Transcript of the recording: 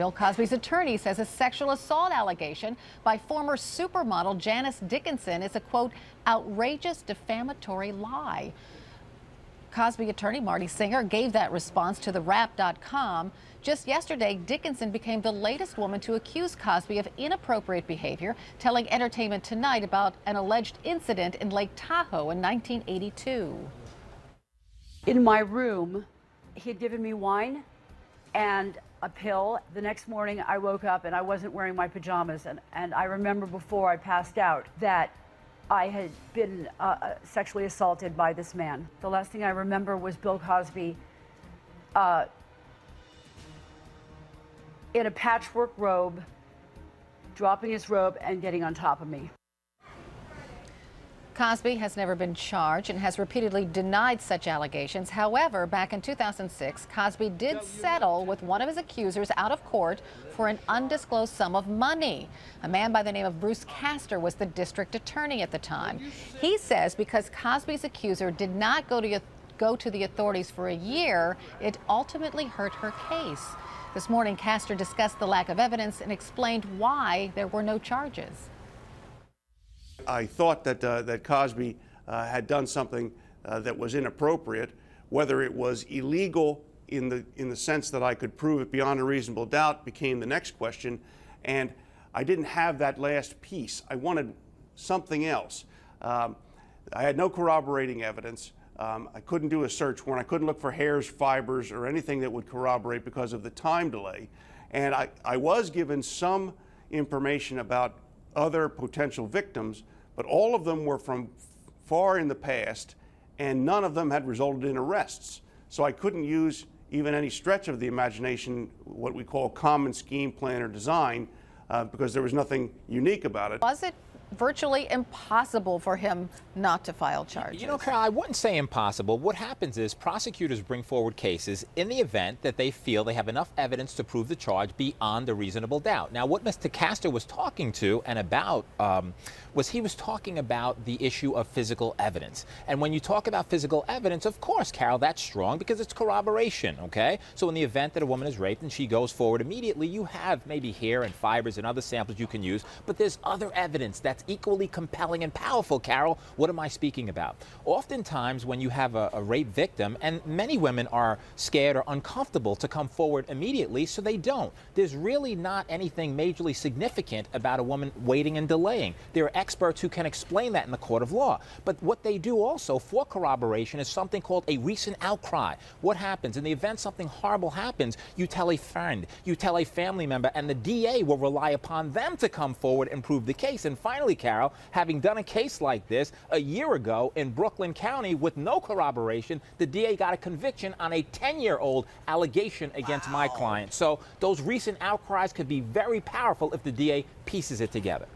Bill Cosby's attorney says a sexual assault allegation by former supermodel Janice Dickinson is a, quote, outrageous defamatory lie. Cosby attorney Marty Singer gave that response to TheWrap.com. Just yesterday, Dickinson became the latest woman to accuse Cosby of inappropriate behavior, telling Entertainment Tonight about an alleged incident in Lake Tahoe in 1982. In my room, he had given me wine and a pill. The next morning, I woke up and I wasn't wearing my pajamas. And I remember before I passed out that I had been sexually assaulted by this man. The last thing I remember was Bill Cosby in a patchwork robe, dropping his robe and getting on top of me. Cosby has never been charged and has repeatedly denied such allegations. However, back in 2006, Cosby did settle with one of his accusers out of court for an undisclosed sum of money. A man by the name of Bruce Castor was the district attorney at the time. He says because Cosby's accuser did not go to the authorities for a year, it ultimately hurt her case. This morning, Castor discussed the lack of evidence and explained why there were no charges. I thought that Cosby had done something that was inappropriate. Whether it was illegal in the sense that I could prove it beyond a reasonable doubt became the next question, and I didn't have that last piece. I wanted something else. I had no corroborating evidence. I couldn't do a search warrant. I couldn't look for hairs, fibers, or anything that would corroborate because of the time delay. And I was given some information about other potential victims, but all of them were from far in the past, and none of them had resulted in arrests. So I couldn't use even any stretch of the imagination, what we call common scheme, plan, or design, because there was nothing unique about it. Was it virtually impossible for him not to file charges? You know, Carol, I wouldn't say impossible. What happens is prosecutors bring forward cases in the event that they feel they have enough evidence to prove the charge beyond a reasonable doubt. Now, what Mr. Castor was talking to and about was he was talking about the issue of physical evidence. And when you talk about physical evidence, of course, Carol, that's strong because it's corroboration, okay? So in the event that a woman is raped and she goes forward immediately, you have maybe hair and fibers and other samples you can use, but there's other evidence that's equally compelling and powerful, Carol. What am I speaking about? Oftentimes when you have a rape victim, and many women are scared or uncomfortable to come forward immediately, so they don't. There's really not anything majorly significant about a woman waiting and delaying. There are experts who can explain that in the court of law. But what they do also for corroboration is something called a recent outcry. What happens? In the event something horrible happens, you tell a friend, you tell a family member, and the DA will rely upon them to come forward and prove the case. And finally, Carol, having done a case like this a year ago in Brooklyn County with no corroboration, the DA got a conviction on a 10-year-old allegation against my client. So those recent outcries could be very powerful if the DA pieces it together.